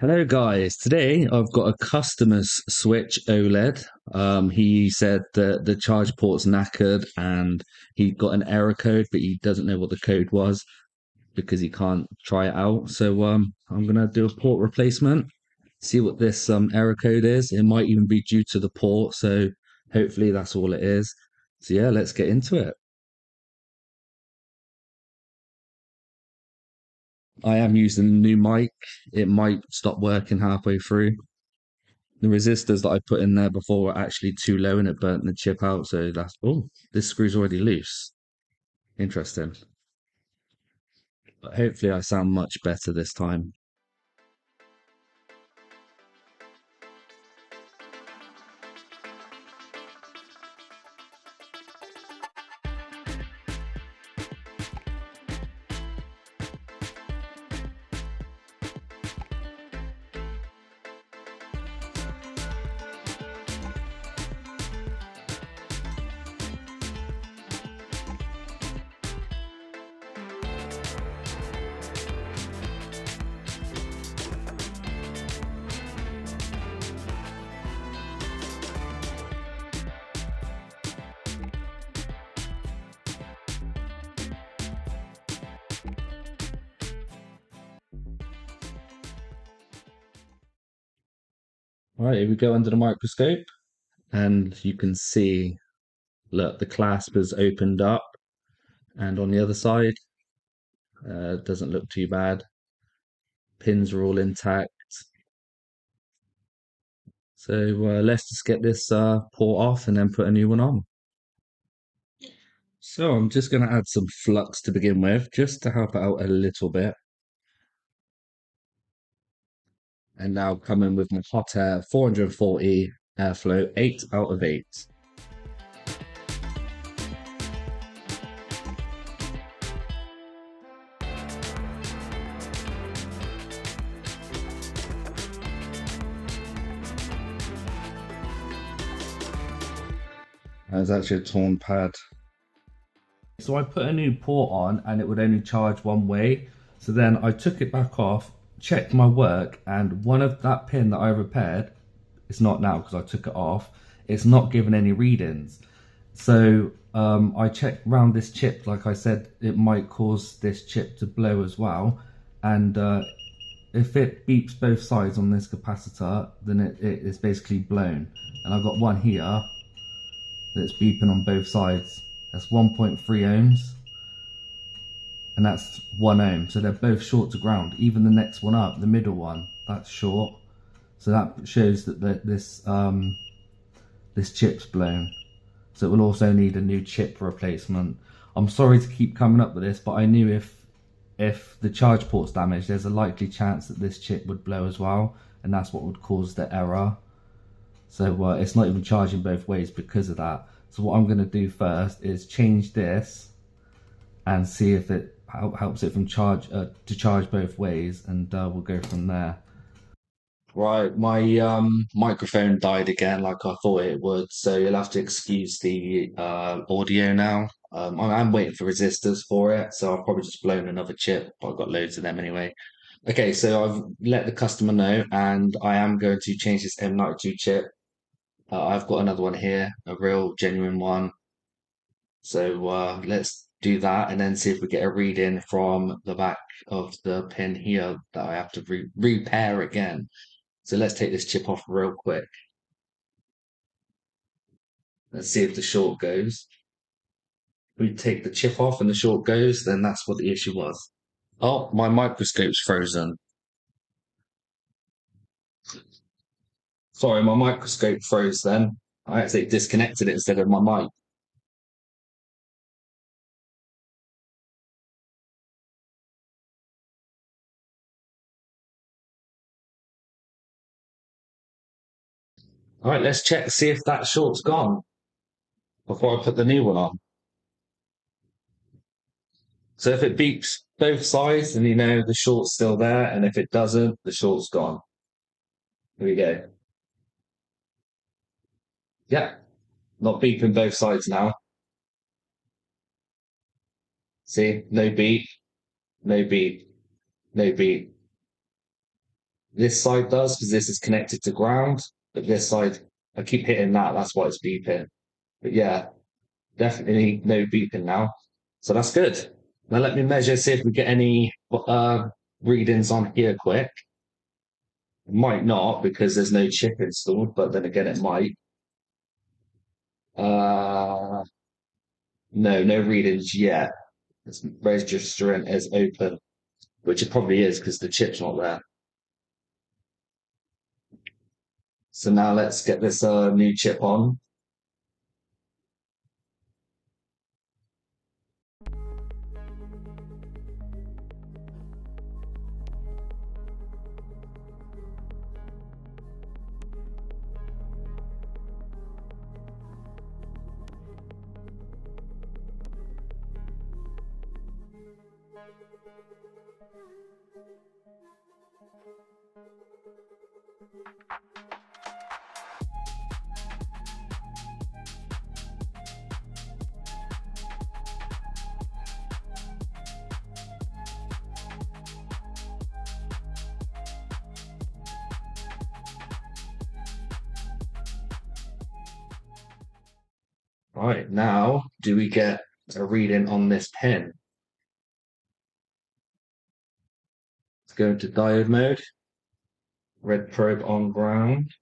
Hello guys, today I've got a customer's switch OLED. He said that the charge port's knackered and he got an error code, but he doesn't know what the code was because he can't try it out. So I'm gonna do a port replacement, see what this error code is. It might even be due to the port, so hopefully that's all it is. So yeah, let's get into it. I am using a new mic. It might stop working halfway through. The resistors that I put in there before were actually too low and it burnt the chip out. So that's, oh, this screw's already loose. Interesting. But hopefully I sound much better this time. All right, here we go under the microscope and you can see, look, the clasp has opened up and on the other side, doesn't look too bad. Pins are all intact. So let's just get this port off and then put a new one on. So I'm just going to add some flux to begin with, just to help it out a little bit. And now coming with my hot air 440 airflow 8 out of 8. That's actually a torn pad. So I put a new port on and it would only charge one way. So then I took it back off, checked my work, and one of that pin that I repaired, it's not now because I took it off, it's not giving any readings. So I checked around this chip, like I said, it might cause this chip to blow as well. And if it beeps both sides on this capacitor, then it is basically blown. And I've got one here that's beeping on both sides. That's 1.3 ohms. And that's 1 ohm. So they're both short to ground. Even the next one up, the middle one, that's short. So that shows that this chip's blown. So it will also need a new chip replacement. I'm sorry to keep coming up with this, but I knew if the charge port's damaged, there's a likely chance that this chip would blow as well, and that's what would cause the error. So it's not even charging both ways because of that. So what I'm going to do first is change this and see if it helps it from to charge both ways, and we'll go from there. Right, my microphone died again like I thought it would, so you'll have to excuse the audio now. I'm waiting for resistors for it, so I've probably just blown another chip, but I've got loads of them anyway. Okay, so I've let the customer know, and I am going to change this M92 chip. I've got another one here, a real genuine one. So let's do that and then see if we get a reading from the back of the pin here that I have to repair again. So let's take this chip off real quick. Let's see if the short goes. If we take the chip off and the short goes, then that's what the issue was. Oh, my microscope's frozen. Sorry, my microscope froze then. I actually disconnected it instead of my mic. All right, let's check, see if that short's gone before I put the new one on. So if it beeps both sides, then you know the short's still there, and if it doesn't, the short's gone. Here we go. Yeah, not beeping both sides now. See, no beep, no beep, no beep. This side does because this is connected to ground, but this side, I keep hitting that. That's why it's beeping. But yeah, definitely no beeping now. So that's good. Now let me measure, see if we get any readings on here quick. Might not because there's no chip installed, but then again, it might. Uh, no, no readings yet. It's registering as open, which it probably is because the chip's not there. So now let's get this new chip on. Right, now do we get a reading on this pin? Let's go into diode mode, red probe on ground.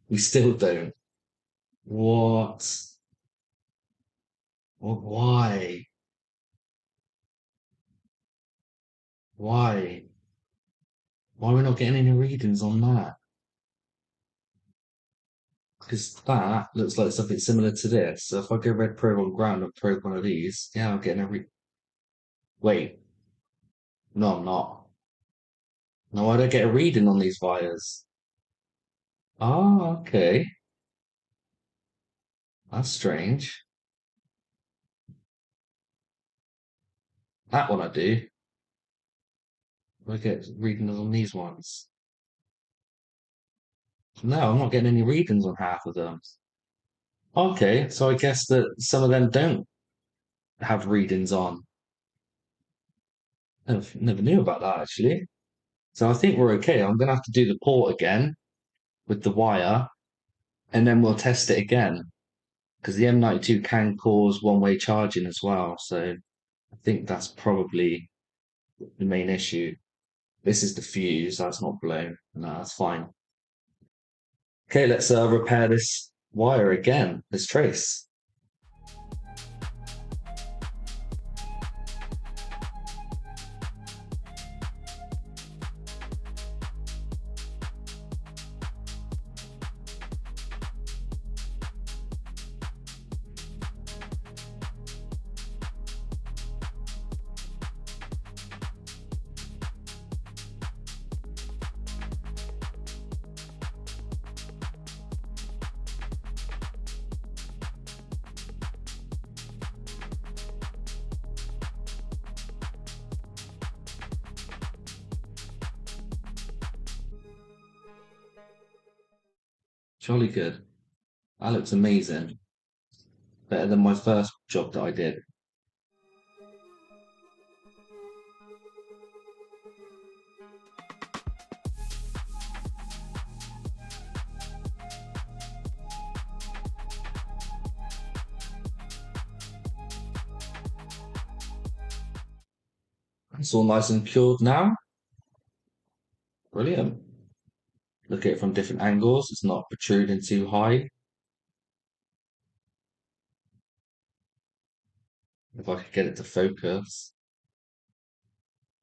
We still don't. What? Why? Why? Why are we not getting any readings on that? Because that looks like something similar to this. So if I go red probe on ground and probe one of these, yeah, I'm getting a Wait, no, I'm not. No, I don't get a reading on these wires. Oh, okay. That's strange. That one I do. I get readings on these ones. No, I'm not getting any readings on half of them. Okay, so I guess that some of them don't have readings on. Never knew about that actually. So I think we're okay. I'm gonna have to do the port again with the wire, and then we'll test it again because the M92 can cause one-way charging as well. So I think that's probably the main issue. This is the fuse. That's not blown. No, that's fine. Okay, let's repair this wire again. This trace. Jolly good. That looks amazing. Better than my first job that I did. It's all nice and cured now. Brilliant. Look at it from different angles. It's not protruding too high. If I could get it to focus.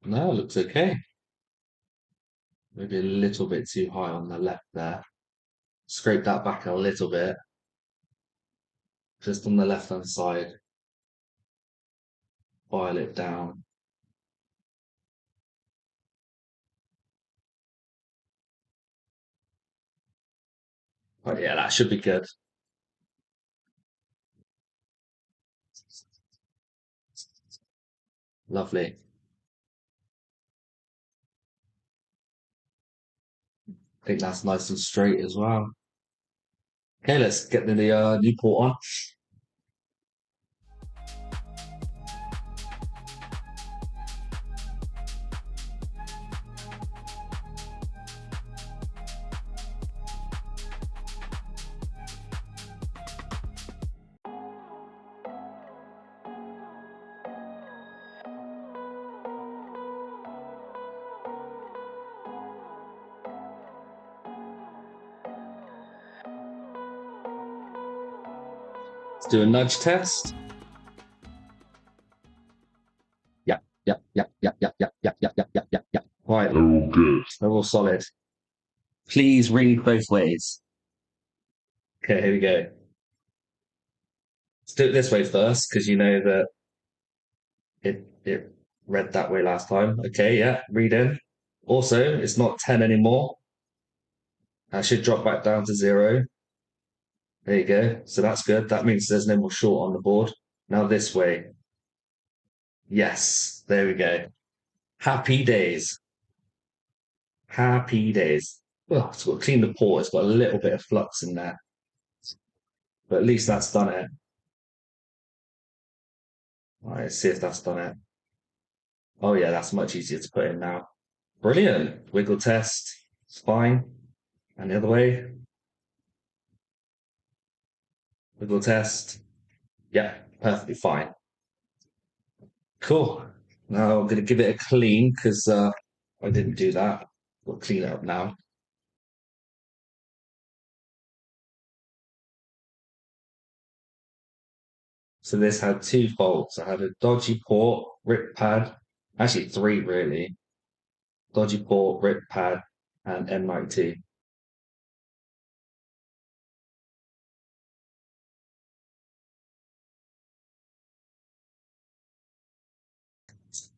No, it looks okay. Maybe a little bit too high on the left there. Scrape that back a little bit. Just on the left hand side. File it down. But yeah, that should be good. Lovely. I think that's nice and straight as well. Okay, let's get the new port on. Do a nudge test. Yeah, yeah, yeah, yeah, yeah, yeah, yeah, yeah, yeah, yeah, yeah, yeah. Right. They're all good. They're all solid. Please read both ways. Okay, here we go. Let's do it this way first, because you know that it read that way last time. Okay, yeah, read in. Also, it's not 10 anymore. I should drop back down to 0. There you go. So that's good. That means there's no more short on the board. Now this way. Yes, there we go. Happy days. Happy days. Oh, it's got to clean the port. It's got a little bit of flux in there, but at least that's done it. All right, let's see if that's done it. Oh yeah, that's much easier to put in now. Brilliant. Wiggle test. It's fine. And the other way. Wiggle test. Yeah, perfectly fine. Cool. Now I'm going to give it a clean because I didn't do that. We'll clean it up now. So this had 2 faults. I had a dodgy port, rip pad, actually 3 really. Dodgy port, rip pad, and M90.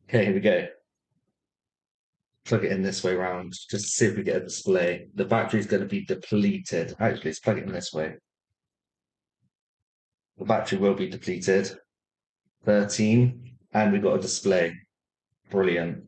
Okay, here we go. Plug it in this way round, just to see if we get a display. The battery's going to be depleted. Actually, let's plug it in this way. The battery will be depleted. 13, and we've got a display. Brilliant.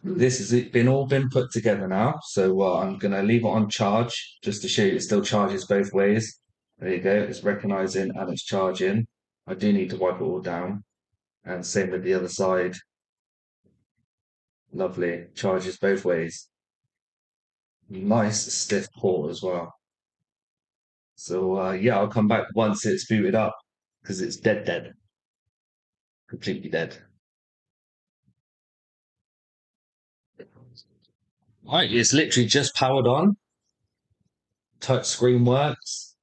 This has been put together now, so I'm going to leave it on charge just to show you it still charges both ways. There you go, it's recognizing and it's charging. I do need to wipe it all down, and same with the other side. Lovely, charges both ways. Nice stiff port as well. So yeah, I'll come back once it's booted up because it's dead, completely dead. Right, it's literally just powered on. Touch screen works.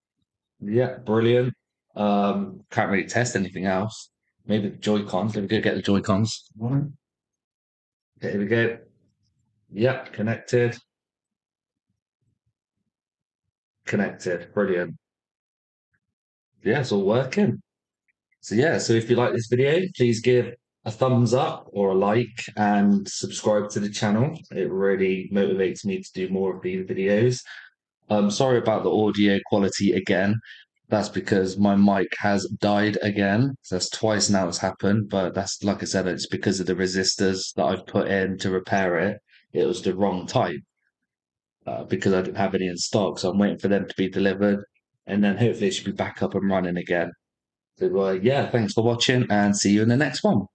Yeah, brilliant. Can't really test anything else. Maybe the Joy-Cons. Let me go get the Joy-Cons. Okay, here we go. Yep, connected. Connected. Brilliant. Yeah, it's all working. So yeah, so if you like this video, please give a thumbs up or a like and subscribe to the channel. It really motivates me to do more of these videos. Sorry about the audio quality again. That's because my mic has died again. So that's twice now it's happened, but that's like I said, it's because of the resistors that I've put in to repair it. It was the wrong type because I didn't have any in stock. So I'm waiting for them to be delivered, and then hopefully it should be back up and running again. So yeah, thanks for watching, and see you in the next one.